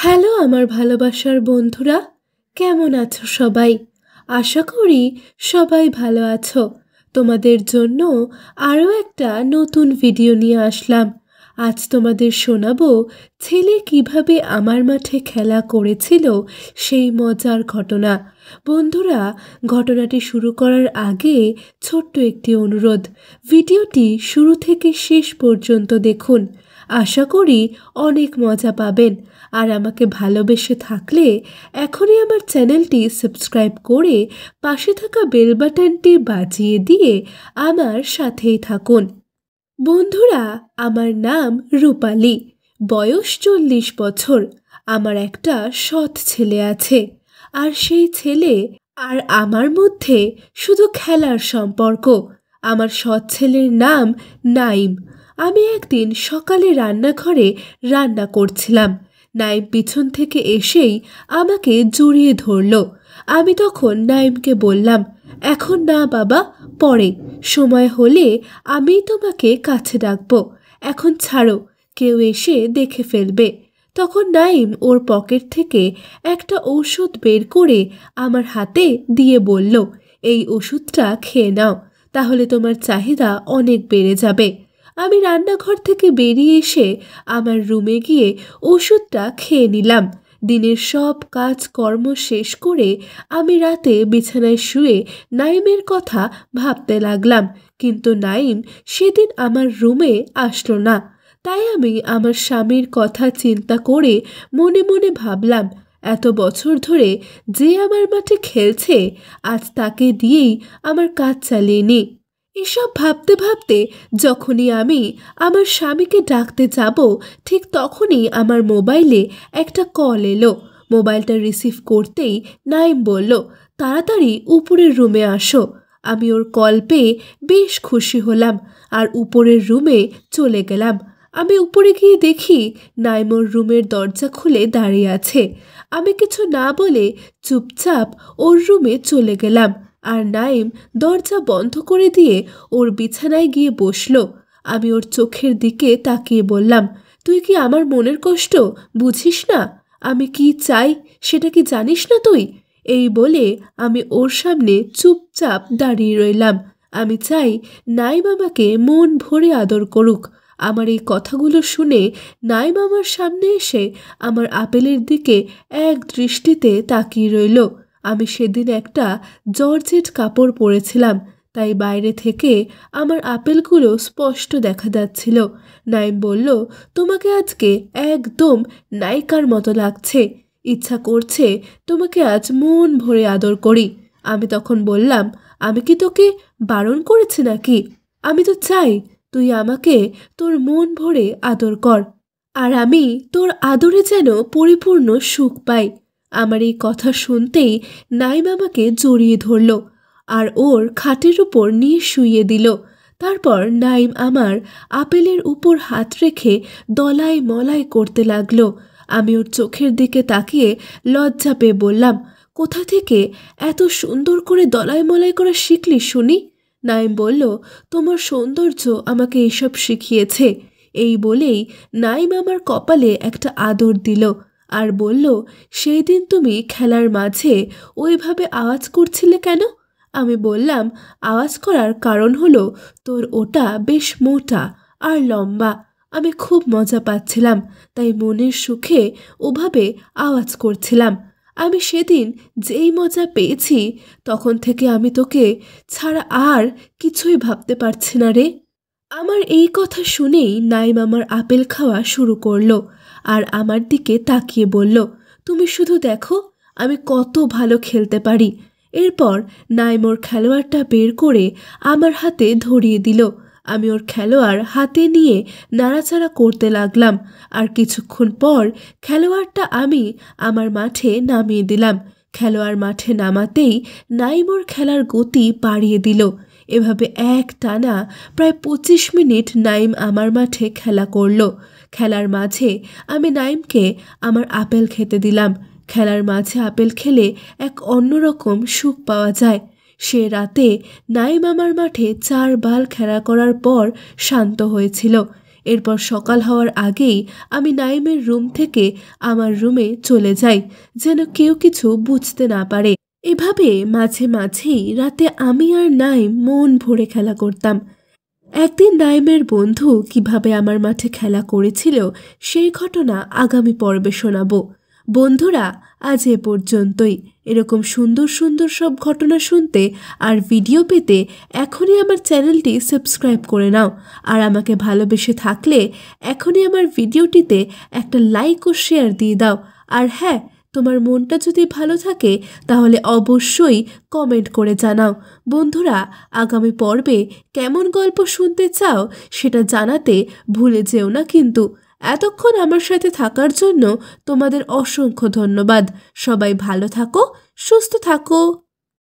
Hello আমার ভালোবাসার বন্ধুরা, কেমন আছো সবাই? আশা করি সবাই ভালো আছো। তোমাদের জন্য আরও একটা নতুন ভিডিও নিয়ে আসলাম। আজ তোমাদের শোনাবো ছেলে কিভাবে আমার মাঠে খেলা করেছিল সেই মজার ঘটনা। বন্ধুরা, ঘটনাটি শুরু করার আগে ছোট্ট একটি অনুরোধ, ভিডিওটি শুরু থেকে শেষ পর্যন্ত দেখুন। আশা করি অনেক মজা পাবেন। আর আমাকে ভালোবেসে থাকলে এখনই আমার চ্যানেলটি সাবস্ক্রাইব করে পাশে থাকা বেল বাটনটি বাজিয়ে দিয়ে আমার সাথেই থাকুন। বন্ধুরা, আমার নাম রূপালী, বয়স 40 বছর। আমার একটা সৎ ছেলে আছে, আর সেই ছেলে আর আমার মধ্যে শুধু খেলার সম্পর্ক। আমার সৎ ছেলের নাম নাইম। আমি একদিন সকালে রান্নাঘরে রান্না করছিলাম। নাইম পিছন থেকে এসেই আমাকে জড়িয়ে ধরল। আমি তখন নাইমকে বললাম, এখন না বাবা, পরে সময় হলে আমি তোমাকে কাছে ডাকবো, এখন ছাড়ো, কেউ এসে দেখে ফেলবে। তখন নাইম ওর পকেট থেকে একটা ওষুধ বের করে আমার হাতে দিয়ে বলল, এই ওষুধটা খেয়ে নাও, তাহলে তোমার চাহিদা অনেক বেড়ে যাবে। আমি রান্নাঘর থেকে বেরিয়ে এসে আমার রুমে গিয়ে ওষুধটা খেয়ে নিলাম। দিনের সব কাজকর্ম শেষ করে আমি রাতে বিছানায় শুয়ে নাইমের কথা ভাবতে লাগলাম, কিন্তু নাইম সেদিন আমার রুমে আসলো না। তাই আমি আমার স্বামীর কথা চিন্তা করে মনে মনে ভাবলাম, এত বছর ধরে যে আমার মাঠে খেলছে, আজ তাকে দিয়েই আমার কাজ চালিয়ে নিই। এসব ভাবতে ভাবতে যখনই আমি আমার স্বামীকে ডাকতে যাব, ঠিক তখনই আমার মোবাইলে একটা কল এলো। মোবাইলটা রিসিভ করতেই নাইম বলল, তাড়াতাড়ি উপরের রুমে আসো। আমি ওর কল পেয়ে বেশ খুশি হলাম আর উপরের রুমে চলে গেলাম। আমি উপরে গিয়ে দেখি নাইম ওর রুমের দরজা খুলে দাঁড়িয়ে আছে। আমি কিছু না বলে চুপচাপ ওর রুমে চলে গেলাম, আর নাইম দরজা বন্ধ করে দিয়ে ওর বিছানায় গিয়ে বসলো। আমি ওর চোখের দিকে তাকিয়ে বললাম, তুই কি আমার মনের কষ্ট বুঝিস না? আমি কি চাই সেটা কি জানিস না তুই? এই বলে আমি ওর সামনে চুপচাপ দাঁড়িয়ে রইলাম। আমি চাই নাইম আমাকে মন ভরে আদর করুক। আমার এই কথাগুলো শুনে নাইম আমার সামনে এসে আমার আপেলের দিকে এক দৃষ্টিতে তাকিয়ে রইল। আমি সেদিন একটা জর্জেট কাপড় পরেছিলাম, তাই বাইরে থেকে আমার আপেলগুলো স্পষ্ট দেখা যাচ্ছিল। নাইম বলল, তোমাকে আজকে একদম নায়িকার মতো লাগছে, ইচ্ছা করছে তোমাকে আজ মন ভরে আদর করি। আমি তখন বললাম, আমি কি তোকে বারণ করেছি নাকি? আমি তো চাই তুই আমাকে তোর মন ভরে আদর কর, আর আমি তোর আদরে যেন পরিপূর্ণ সুখ পাই। আমার এই কথা শুনতেই নাইম আমাকে জড়িয়ে ধরল আর ওর খাটের উপর নিয়ে শুইয়ে দিল। তারপর নাইম আমার আপেলের উপর হাত রেখে দলাই মলাই করতে লাগলো। আমি ওর চোখের দিকে তাকিয়ে লজ্জা পেয়ে বললাম, কোথা থেকে এত সুন্দর করে দলাই মলাই করা শিখলি শুনি? নাইম বলল, তোমার সৌন্দর্য আমাকে এসব শিখিয়েছে। এই বলেই নাইম আমার কপালে একটা আদর দিল আর বলল, সেই দিন তুমি খেলার মাঝে ওইভাবে আওয়াজ করছিলে কেন? আমি বললাম, আওয়াজ করার কারণ হলো তোর ওটা বেশ মোটা আর লম্বা। আমি খুব মজা পাচ্ছিলাম, তাই মনের সুখে ওভাবে আওয়াজ করছিলাম। আমি সেদিন যেই মজা পেয়েছি, তখন থেকে আমি তোকে ছাড়া আর কিছুই ভাবতে পারছি না রে। আমার এই কথা শুনেই নাইম আমার আপেল খাওয়া শুরু করলো আর আমার দিকে তাকিয়ে বলল, তুমি শুধু দেখো আমি কত ভালো খেলতে পারি। এরপর নাইম ওর খেলোয়াড়টা বের করে আমার হাতে ধরিয়ে দিল। আমি ওর খেলোয়াড় হাতে নিয়ে নাড়াচাড়া করতে লাগলাম, আর কিছুক্ষণ পর খেলোয়াড়টা আমি আমার মাঠে নামিয়ে দিলাম। খেলোয়াড় মাঠে নামাতেই নাইম ওর খেলার গতি বাড়িয়ে দিল। এভাবে এক টানা প্রায় 25 মিনিট নাইম আমার মাঠে খেলা করলো। খেলার মাঝে আমি নাইমকে আমার আপেল খেতে দিলাম। খেলার মাঝে আপেল খেলে এক অন্যরকম সুখ পাওয়া যায়। সে রাতে নাইম আমার মাঠে 4 বার খেলা করার পর শান্ত হয়েছিল। এরপর সকাল হওয়ার আগেই আমি নাইমের রুম থেকে আমার রুমে চলে যাই, যেন কেউ কিছু বুঝতে না পারে। এভাবে মাঝে মাঝেই রাতে আমি আর নাইম মন ভরে খেলা করতাম। একদিন নাইমের বন্ধু কিভাবে আমার মাঠে খেলা করেছিল সেই ঘটনা আগামী পর্বে শোনাবো। বন্ধুরা, আজ এ পর্যন্তই। এরকম সুন্দর সুন্দর সব ঘটনা শুনতে আর ভিডিও পেতে এখনই আমার চ্যানেলটি সাবস্ক্রাইব করে নাও। আর আমাকে ভালোবেসে থাকলে এখনই আমার ভিডিওটিতে একটা লাইক ও শেয়ার দিয়ে দাও। আর হ্যাঁ, তোমার মনটা যদি ভালো থাকে তাহলে অবশ্যই কমেন্ট করে জানাও। বন্ধুরা, আগামী পর্বে কেমন গল্প শুনতে চাও সেটা জানাতে ভুলে যেও না কিন্তু। এতক্ষণ আমার সাথে থাকার জন্য তোমাদের অসংখ্য ধন্যবাদ। সবাই ভালো থাকো, সুস্থ থাকো।